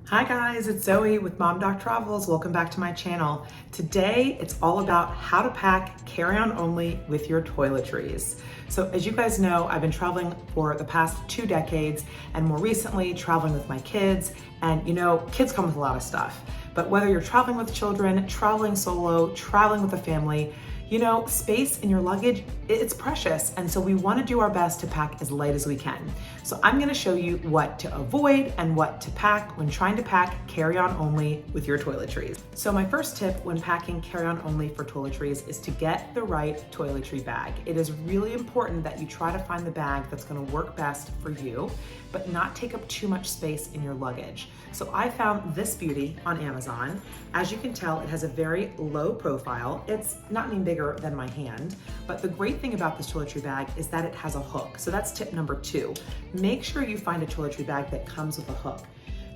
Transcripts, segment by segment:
Hi guys, it's Zoe with Mom Doc Travels. Welcome back to my channel. Today, it's all about how to pack carry-on only with your toiletries. So as you guys know, I've been traveling for the past 2 decades and more recently traveling with my kids. And you know, kids come with a lot of stuff. But whether you're traveling with children, traveling solo, traveling with a family, you know, space in your luggage, it's precious. And so we want to do our best to pack as light as we can. So I'm going to show you what to avoid and what to pack when trying to pack carry-on only with your toiletries. So my first tip when packing carry-on only for toiletries is to get the right toiletry bag. It is really important that you try to find the bag that's going to work best for you, but not take up too much space in your luggage. So I found this beauty on Amazon. As you can tell, it has a very low profile. It's not any bigger than my hand, but the great thing about this toiletry bag is that it has a hook. So that's tip number 2. Make sure you find a toiletry bag that comes with a hook.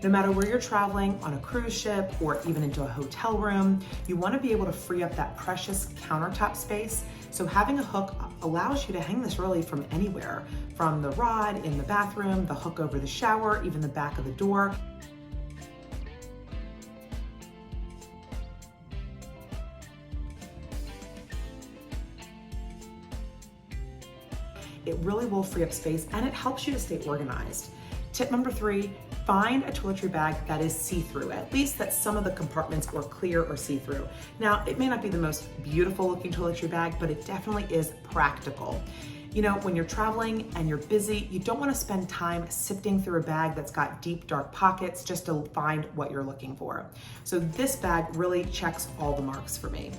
No matter where you're traveling, on a cruise ship or even into a hotel room, you want to be able to free up that precious countertop space. So having a hook allows you to hang this really from anywhere, from the rod in the bathroom, the hook over the shower, even the back of the door. It really will free up space and it helps you to stay organized. Tip number 3, find a toiletry bag that is see-through, at least that some of the compartments are clear or see-through. Now, it may not be the most beautiful looking toiletry bag, but it definitely is practical. You know, when you're traveling and you're busy, you don't want to spend time sifting through a bag that's got deep, dark pockets just to find what you're looking for. So this bag really checks all the marks for me.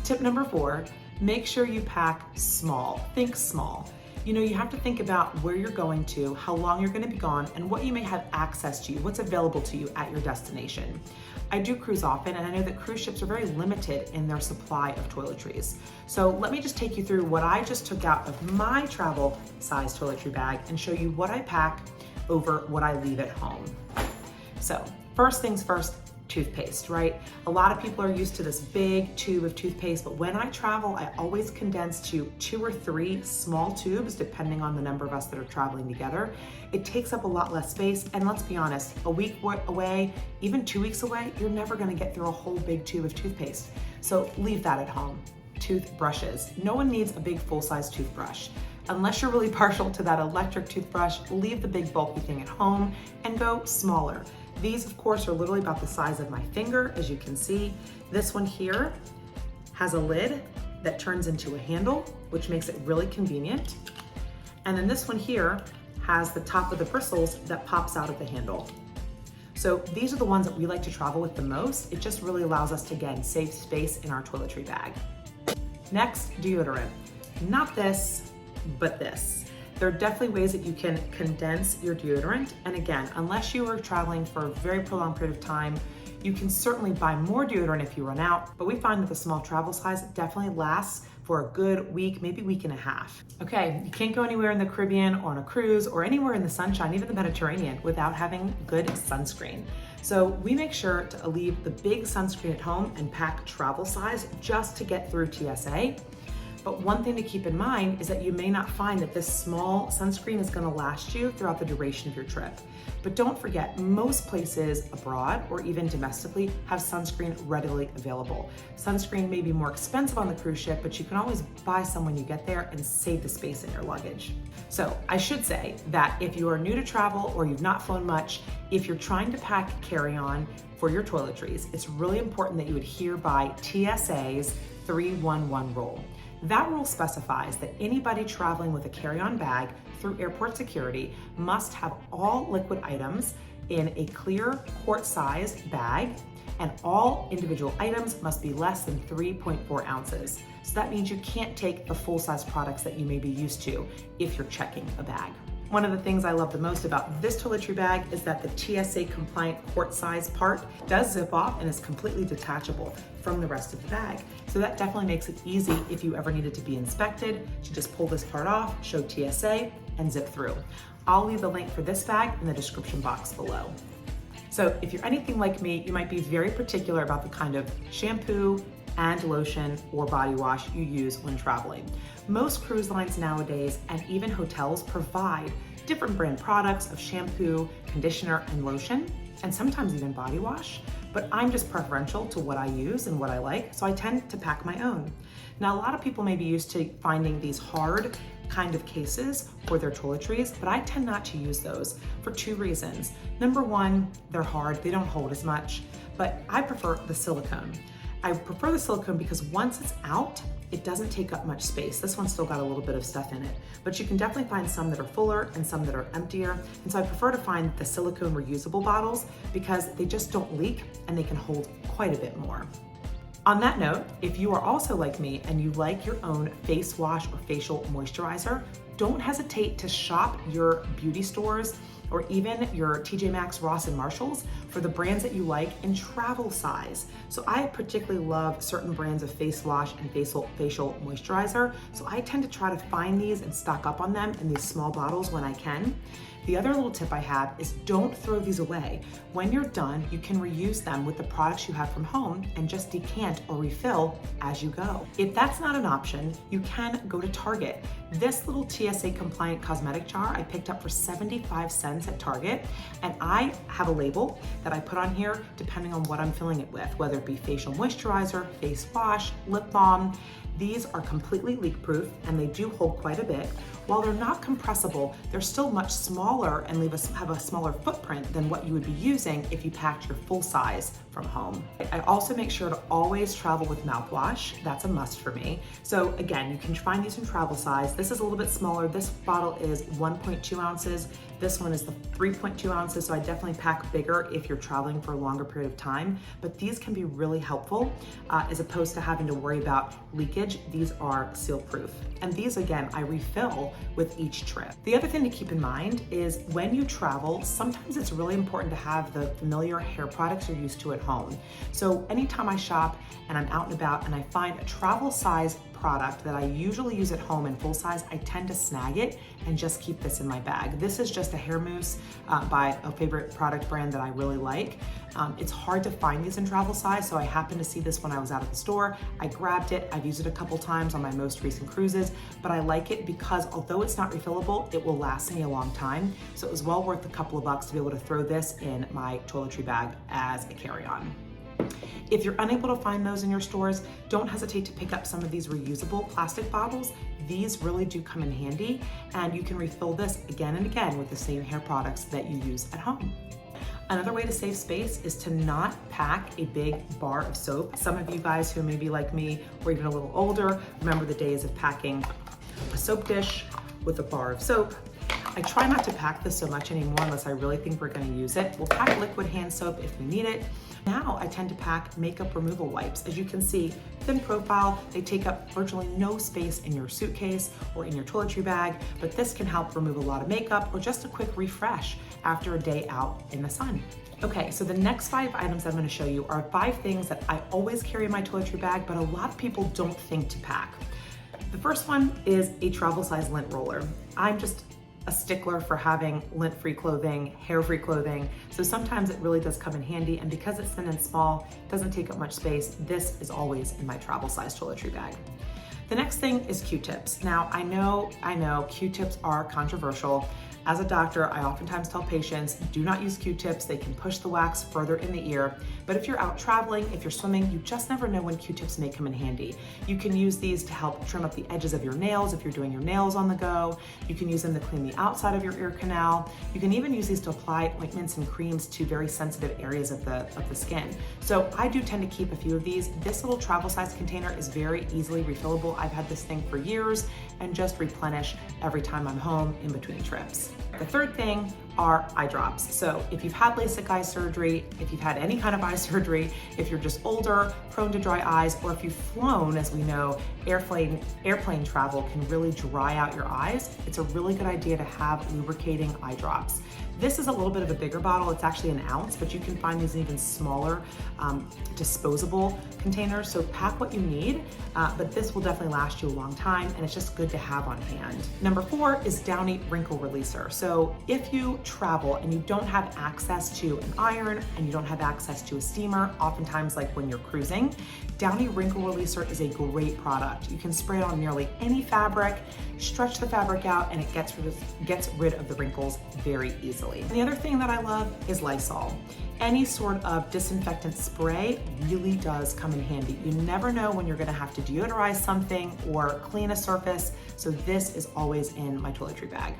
Tip number 4, make sure you pack small. Think small. You know, you have to think about where you're going to, how long you're going to be gone, and what you may have access to, what's available to you at your destination. I do cruise often, and I know that cruise ships are very limited in their supply of toiletries. So let me just take you through what I just took out of my travel size toiletry bag and show you what I pack over what I leave at home. So first things first, toothpaste, right? A lot of people are used to this big tube of toothpaste, but when I travel, I always condense to 2 or 3 small tubes, depending on the number of us that are traveling together. It takes up a lot less space, and let's be honest, a week away, even 2 weeks away, you're never gonna get through a whole big tube of toothpaste. So leave that at home. Toothbrushes. No one needs a big full-size toothbrush. Unless you're really partial to that electric toothbrush, leave the big bulky thing at home and go smaller. These, of course, are literally about the size of my finger, as you can see. This one here has a lid that turns into a handle, which makes it really convenient. And then this one here has the top of the bristles that pops out of the handle. So these are the ones that we like to travel with the most. It just really allows us to, again, save space in our toiletry bag. Next, deodorant. Not this, but this. There are definitely ways that you can condense your deodorant. And again, unless you are traveling for a very prolonged period of time, you can certainly buy more deodorant if you run out, but we find that the small travel size definitely lasts for a good week, maybe week and a half. Okay, you can't go anywhere in the Caribbean or on a cruise or anywhere in the sunshine, even the Mediterranean, without having good sunscreen. So we make sure to leave the big sunscreen at home and pack travel size just to get through TSA. But one thing to keep in mind is that you may not find that this small sunscreen is going to last you throughout the duration of your trip. But don't forget, most places abroad or even domestically have sunscreen readily available. Sunscreen may be more expensive on the cruise ship, but you can always buy some when you get there and save the space in your luggage. So I should say that if you are new to travel or you've not flown much, if you're trying to pack carry-on for your toiletries, it's really important that you adhere by TSA's 311 rule. That rule specifies that anybody traveling with a carry-on bag through airport security must have all liquid items in a clear quart-sized bag, and all individual items must be less than 3.4 ounces. So that means you can't take the full-size products that you may be used to if you're checking a bag. One of the things I love the most about this toiletry bag is that the TSA compliant quart size part does zip off and is completely detachable from the rest of the bag. So that definitely makes it easy if you ever needed to be inspected to just pull this part off, show TSA, and zip through. I'll leave the link for this bag in the description box below. So if you're anything like me, you might be very particular about the kind of shampoo and lotion or body wash you use when traveling. Most cruise lines nowadays and even hotels provide different brand products of shampoo, conditioner, and lotion. and sometimes even body wash, but I'm just preferential to what I use and what I like, so I tend to pack my own. Now, a lot of people may be used to finding these hard kind of cases for their toiletries, but I tend not to use those for two reasons. Number one, they're hard, they don't hold as much, but I prefer the silicone. I prefer the silicone because once it's out, it doesn't take up much space. This one's still got a little bit of stuff in it, but you can definitely find some that are fuller and some that are emptier. And so I prefer to find the silicone reusable bottles because they just don't leak and they can hold quite a bit more. On that note, if you are also like me and you like your own face wash or facial moisturizer, don't hesitate to shop your beauty stores or even your TJ Maxx, Ross, and Marshalls for the brands that you like in travel size. So I particularly love certain brands of face wash and facial moisturizer. So I tend to try to find these and stock up on them in these small bottles when I can. The other little tip I have is don't throw these away. When you're done, you can reuse them with the products you have from home and just decant or refill as you go. If that's not an option, you can go to Target. This little TSA compliant cosmetic jar I picked up for 75 cents at Target, and I have a label that I put on here depending on what I'm filling it with, whether it be facial moisturizer, face wash, lip balm. These are completely leak proof and they do hold quite a bit. While they're not compressible, they're still much smaller and have a smaller footprint than what you would be using if you packed your full size from home. I also make sure to always travel with mouthwash. That's a must for me. So again, you can find these in travel size. This is a little bit smaller. This bottle is 1.2 ounces. This one is the 3.2 ounces, so I definitely pack bigger if you're traveling for a longer period of time, but these can be really helpful as opposed to having to worry about leakage. These are seal proof. And these, again, I refill with each trip. The other thing to keep in mind is when you travel, sometimes it's really important to have the familiar hair products you're used to at home. So anytime I shop and I'm out and about and I find a travel size product that I usually use at home in full size, I tend to snag it and just keep this in my bag. This is just a hair mousse by a favorite product brand that I really like. It's hard to find these in travel size, so I happened to see this when I was out at the store. I grabbed it. I've used it a couple times on my most recent cruises, but I like it because although it's not refillable, it will last me a long time. So it was well worth a couple of bucks to be able to throw this in my toiletry bag as a carry-on. If you're unable to find those in your stores, don't hesitate to pick up some of these reusable plastic bottles. These really do come in handy, and you can refill this again and again with the same hair products that you use at home. Another way to save space is to not pack a big bar of soap. Some of you guys who may be like me or even a little older remember the days of packing a soap dish with a bar of soap. I try not to pack this so much anymore unless I really think we're gonna use it. We'll pack liquid hand soap if we need it. Now I tend to pack makeup removal wipes. As you can see, thin profile, they take up virtually no space in your suitcase or in your toiletry bag, but this can help remove a lot of makeup or just a quick refresh after a day out in the sun. Okay, so the next 5 items I'm gonna show you are 5 things that I always carry in my toiletry bag, but a lot of people don't think to pack. The first one is a travel size lint roller. I'm just a stickler for having lint-free clothing, hair-free clothing. So sometimes it really does come in handy, and because it's thin and small, it doesn't take up much space, this is always in my travel size toiletry bag. The next thing is Q-tips. Now, I know Q-tips are controversial. As a doctor, I oftentimes tell patients, do not use Q-tips. They can push the wax further in the ear. But if you're out traveling, if you're swimming, you just never know when Q-tips may come in handy. You can use these to help trim up the edges of your nails if you're doing your nails on the go. You can use them to clean the outside of your ear canal. You can even use these to apply ointments and creams to very sensitive areas of the skin. So I do tend to keep a few of these. This little travel size container is very easily refillable. I've had this thing for years and just replenish every time I'm home in between trips. The third thing are eye drops. So if you've had LASIK eye surgery, if you've had any kind of eye surgery, if you're just older, prone to dry eyes, or if you've flown, as we know, airplane travel can really dry out your eyes, it's a really good idea to have lubricating eye drops. This is a little bit of a bigger bottle. It's actually an ounce, but you can find these in even smaller disposable containers. So pack what you need, but this will definitely last you a long time, and it's just good to have on hand. Number 4 is Downy Wrinkle Releaser. So if you travel and you don't have access to an iron and you don't have access to a steamer, oftentimes like when you're cruising, Downy Wrinkle Releaser is a great product. You can spray it on nearly any fabric, stretch the fabric out, and it gets rid of the wrinkles very easily. And the other thing that I love is Lysol. Any sort of disinfectant spray really does come in handy. You never know when you're gonna have to deodorize something or clean a surface, so this is always in my toiletry bag.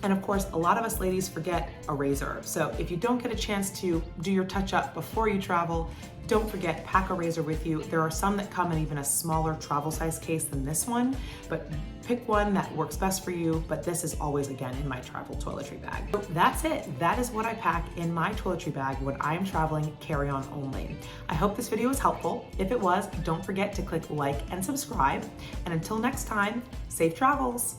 And of course, a lot of us ladies forget a razor. So if you don't get a chance to do your touch-up before you travel, don't forget, pack a razor with you. There are some that come in even a smaller travel size case than this one, but pick one that works best for you. But this is always, again, in my travel toiletry bag. So that's it. That is what I pack in my toiletry bag when I am traveling carry-on only. I hope this video was helpful. If it was, don't forget to click like and subscribe. And until next time, safe travels.